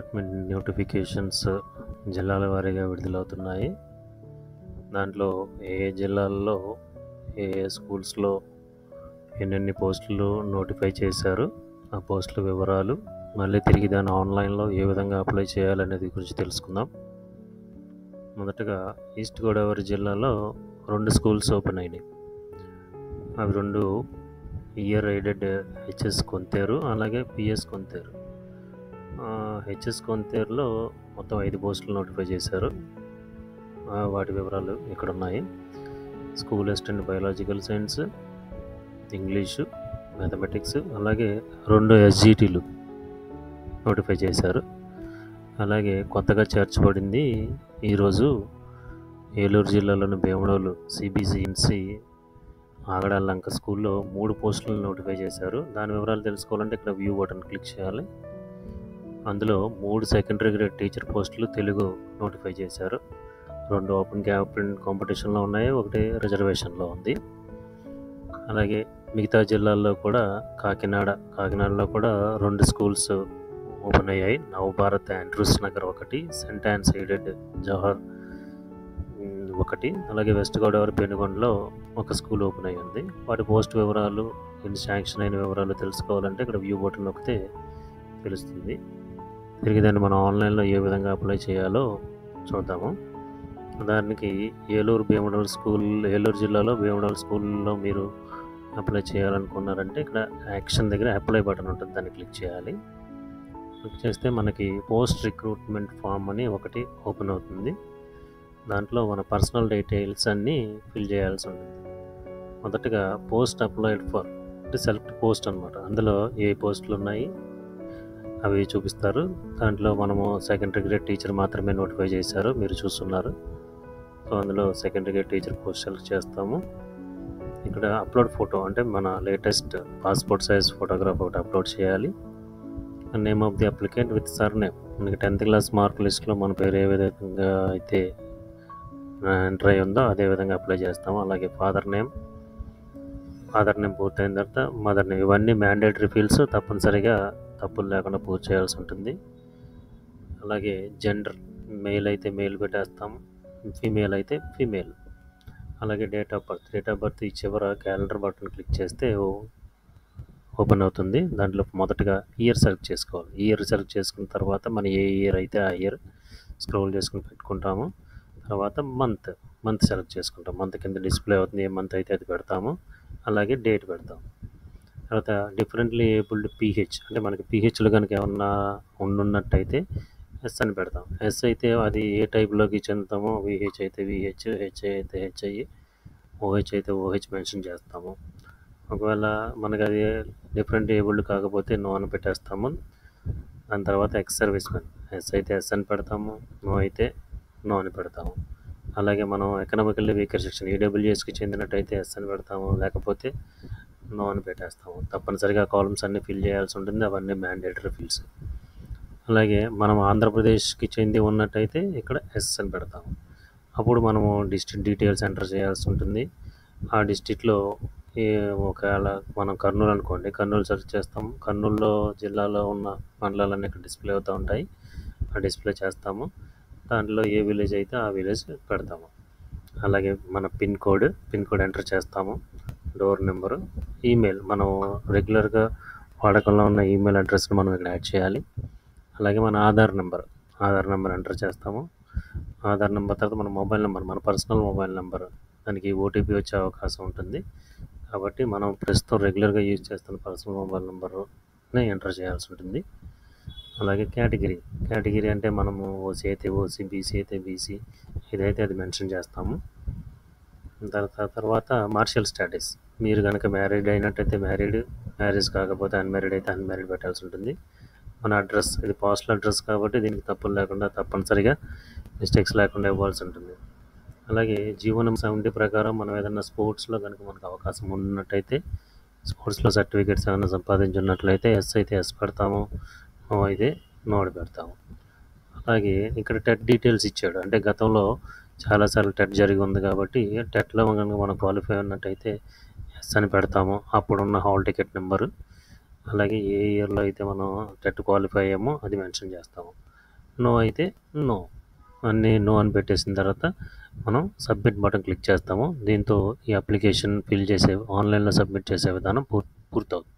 Recruitment notifications జిల్లాల వారీగా విడుదలవుతున్నాయి. దాంట్లో ఏ ఏ జిల్లాల్లో ఏ ఏ స్కూల్స్లో ఎన్నెన్ని పోస్టులు నోటిఫై చేశారు, ఆ పోస్టుల వివరాలు, మళ్ళీ తిరిగి దాన్ని ఆన్లైన్లో ఏ విధంగా అప్లై చేయాలనేది గురించి తెలుసుకుందాం. మొదటగా ఈస్ట్ గోదావరి జిల్లాలో 2 స్కూల్స్ ఓపెన్ అయినాయి. అవి 2 ఇయర్ ఎయిడెడ్ హెచ్ఎస్ కొంతేరు, అలాగే పిఎస్ కొంతేరు. హెచ్ఎస్ కొంతేరులో మొత్తం 5 పోస్టులు నోటిఫై చేశారు. వాటి వివరాలు ఇక్కడ ఉన్నాయి. School assistant biological science, English, mathematics, అలాగే 2 ఎస్జిటీలు నోటిఫై చేశారు. అలాగే కొత్తగా చేర్చబడింది ఈరోజు ఏలూరు జిల్లాలోని భీమడోలు సిబిసిఎన్సి ఆగడాల లంక స్కూల్లో 3 పోస్టులను నోటిఫై చేశారు. దాని వివరాలు తెలుసుకోవాలంటే ఇక్కడ వ్యూ బటన్ క్లిక్ చేయాలి. అందులో 3 సెకండరీ గ్రేడ్ టీచర్ పోస్టులు తెలుగు నోటిఫై చేశారు. 2 ఓపెన్ కాంపిటీషన్లో ఉన్నాయి, 1 రిజర్వేషన్లో ఉంది. అలాగే మిగతా జిల్లాల్లో కూడా కాకినాడలో కూడా 2 స్కూల్స్ ఓపెన్ అయ్యాయి. Navabharat Andrews Nagar 1, saint Ann's aided Jawahar 1, అలాగే వెస్ట్ గోదావరి పెనుగొండలో 1 స్కూల్ ఓపెన్ అయ్యింది. వాటి పోస్ట్ వివరాలు, ఎన్ని శాంక్షన్ అయిన వివరాలు తెలుసుకోవాలంటే ఇక్కడ వ్యూ బటన్ నొక్కితే తెలుస్తుంది. తిరిగి దాన్ని మనం ఆన్లైన్లో ఏ విధంగా అప్లై చేయాలో చూద్దాము. ఉదాహరణకి ఏలూరు జిల్లాలో భీమడోల్ స్కూల్లో మీరు అప్లై చేయాలనుకున్నారంటే ఇక్కడ యాక్షన్ దగ్గర అప్లై బటన్ ఉంటుంది, దాన్ని క్లిక్ చేయాలి. క్లిక్ చేస్తే మనకి పోస్ట్ రిక్రూట్మెంట్ ఫామ్ అని ఒకటి ఓపెన్ అవుతుంది. దాంట్లో మన పర్సనల్ డీటెయిల్స్ అన్నీ ఫిల్ చేయాల్సి ఉంటుంది. మొదటగా పోస్ట్ అప్లైడ్ ఫర్ అంటే సెలెక్ట్ పోస్ట్ అనమాట. అందులో ఏ పోస్టులు ఉన్నాయి అవి చూపిస్తారు. దాంట్లో మనము సెకండరీ గ్రేడ్ టీచర్ మాత్రమే నోటిఫై చేశారు, మీరు చూస్తున్నారు. సో అందులో secondary grade teacher post select చేస్తాము. ఇక్కడ అప్లోడ్ ఫోటో అంటే మన లేటెస్ట్ పాస్పోర్ట్ సైజ్ ఫోటోగ్రాఫ్ ఒకటి అప్లోడ్ చేయాలి. Name of the applicant with surname, మనకి 10th క్లాస్ మార్క్ లిస్ట్లో మన పేరు ఏ విధంగా అయితే ఎంటర్ అయి ఉందో అదే విధంగా అప్లై చేస్తాము. అలాగే ఫాదర్ నేమ్ పూర్తయిన తర్వాత మదర్ నేమ్, ఇవన్నీ మ్యాండేటరీ ఫీల్డ్స్, తప్పనిసరిగా తప్పులు లేకుండా పూర్తి చేయాల్సి ఉంటుంది. అలాగే జెండర్, మెయిల్ అయితే మెయిల్ పెట్టేస్తాము, ఫీమేల్ అయితే ఫీమేల్. అలాగే డేట్ ఆఫ్ బర్త్ ఈ చివర క్యాలెండర్ బటన్ క్లిక్ చేస్తే ఓపెన్ అవుతుంది. దాంట్లో మొదటగా ఇయర్ సెలెక్ట్ చేసుకోవాలి. ఇయర్ సెలెక్ట్ చేసుకున్న తర్వాత మన ఏ ఇయర్ అయితే ఆ ఇయర్ స్క్రోల్ చేసుకుని పెట్టుకుంటాము. తర్వాత మంత్ సెలెక్ట్ చేసుకుంటాం. మంత్ కింద డిస్ప్లే అవుతుంది, ఏ మంత్ అయితే అది పెడతాము. అలాగే డేట్ పెడతాం. తర్వాత డిఫరెంట్లీ ఏబుల్డ్ పిహెచ్ అంటే మనకి పిహెచ్లు కనుక ఏమన్నా ఉన్నట్టయితే ఎస్ అని పెడతాం. ఎస్ అయితే అది ఏ టైప్లోకి చెందుతామో, విహెచ్ అయితే విహెచ్, హెచ్ఐ అయితే హెచ్ఐ, ఓహెచ్ అయితే ఓహెచ్ మెన్షన్ చేస్తాము. ఒకవేళ మనకు అది డిఫరెంట్ ఏబుల్డ్ కాకపోతే నో అని పెట్టేస్తాము. దాని తర్వాత ఎక్స్ సర్వీస్ మెన్, ఎస్ అయితే ఎస్ అని పెడతాము, నో అయితే నో అని పెడతాము. అలాగే మనం ఎకనామికల్లీ వీకర్ సెక్షన్ ఈడబ్ల్యూఎస్కి చెందినట్టయితే ఎస్ అని పెడతాము, లేకపోతే నో అని పెట్టేస్తాము. తప్పనిసరిగా కాలమ్స్ అన్నీ ఫిల్ చేయాల్సి ఉంటుంది, అవన్నీ మ్యాండేటరీ ఫీల్డ్స్. అలాగే మనం ఆంధ్రప్రదేశ్కి చెంది ఉన్నట్టయితే ఇక్కడ ఎస్ అని పెడతాము. అప్పుడు మనము డిస్ట్రిక్ట్ డీటెయిల్స్ ఎంటర్ చేయాల్సి ఉంటుంది. ఆ డిస్ట్రిక్ట్లో ఒకవేళ మనం కర్నూలు అనుకోండి, కర్నూలు సెర్చ్ చేస్తాము. కర్నూలులో జిల్లాలో ఉన్న మండలాలన్నీ ఇక్కడ డిస్ప్లే అవుతూ ఉంటాయి, ఆ డిస్ప్లే చేస్తాము. దాంట్లో ఏ విలేజ్ అయితే ఆ విలేజ్ పెడతాము. అలాగే మన పిన్ కోడ్ ఎంటర్ చేస్తాము, డోర్ నెంబరు, ఈమెయిల్, మనం రెగ్యులర్గా వాడకంలో ఉన్న ఈమెయిల్ అడ్రస్ని మనం ఇక్కడ యాడ్ చేయాలి. అలాగే మన ఆధార్ నెంబర్ ఎంటర్ చేస్తాము. ఆధార్ నెంబర్ తర్వాత మన మొబైల్ నెంబర్, మన పర్సనల్ మొబైల్ నెంబర్, దానికి ఓటీపీ వచ్చే అవకాశం ఉంటుంది. కాబట్టి మనం ప్రస్తుతం రెగ్యులర్గా యూజ్ చేస్తున్న పర్సనల్ మొబైల్ నెంబర్ని ఎంటర్ చేయాల్సి ఉంటుంది. అలాగే కేటగిరీ అంటే మనము ఓసీ అయితే ఓసీ, బీసీ అయితే బీసీ, ఇదైతే అది మెన్షన్ చేస్తాము. తర్వాత మార్షియల్ స్టేటస్, మీరు కనుక మ్యారీడ్ అయినట్టయితే మ్యారేజ్ కాకపోతే అన్మ్యారీడ్ అయితే అన్మ్యారీడ్ పెట్టాల్సి ఉంటుంది. మన అడ్రస్, ఇది పోస్టల్ అడ్రస్ కాబట్టి దీనికి తప్పులు లేకుండా తప్పనిసరిగా మిస్టేక్స్ లేకుండా ఇవ్వాల్సి ఉంటుంది. అలాగే జీవనం 70 ప్రకారం మనం ఏదైనా స్పోర్ట్స్లో కనుక మనకు అవకాశం ఉన్నట్టయితే, స్పోర్ట్స్లో సర్టిఫికేట్స్ ఏమైనా సంపాదించున్నట్లయితే ఎస్ అయితే ఎస్ పెడతాము, నో అయితే నో పెడతాము. అలాగే ఇక్కడ టెట్ డీటెయిల్స్ ఇచ్చాడు, అంటే గతంలో చాలాసార్లు టెట్ జరిగి ఉంది కాబట్టి టెట్లో కనుక మనం క్వాలిఫై ఉన్నట్టయితే ఎస్ అని పెడతాము. అప్పుడున్న హాల్ టికెట్ నెంబరు, అలాగే ఏ ఇయర్లో అయితే మనం టెట్ క్వాలిఫై అయ్యామో అది మెన్షన్ చేస్తాము. నో అయితే నో. అన్నీ నో అని పెట్టేసిన తర్వాత మనం సబ్మిట్ బటన్ క్లిక్ చేస్తాము. దీంతో ఈ అప్లికేషన్ ఫిల్ చేసే ఆన్లైన్‌లో సబ్మిట్ చేసే విధానం పూర్తవుతుంది.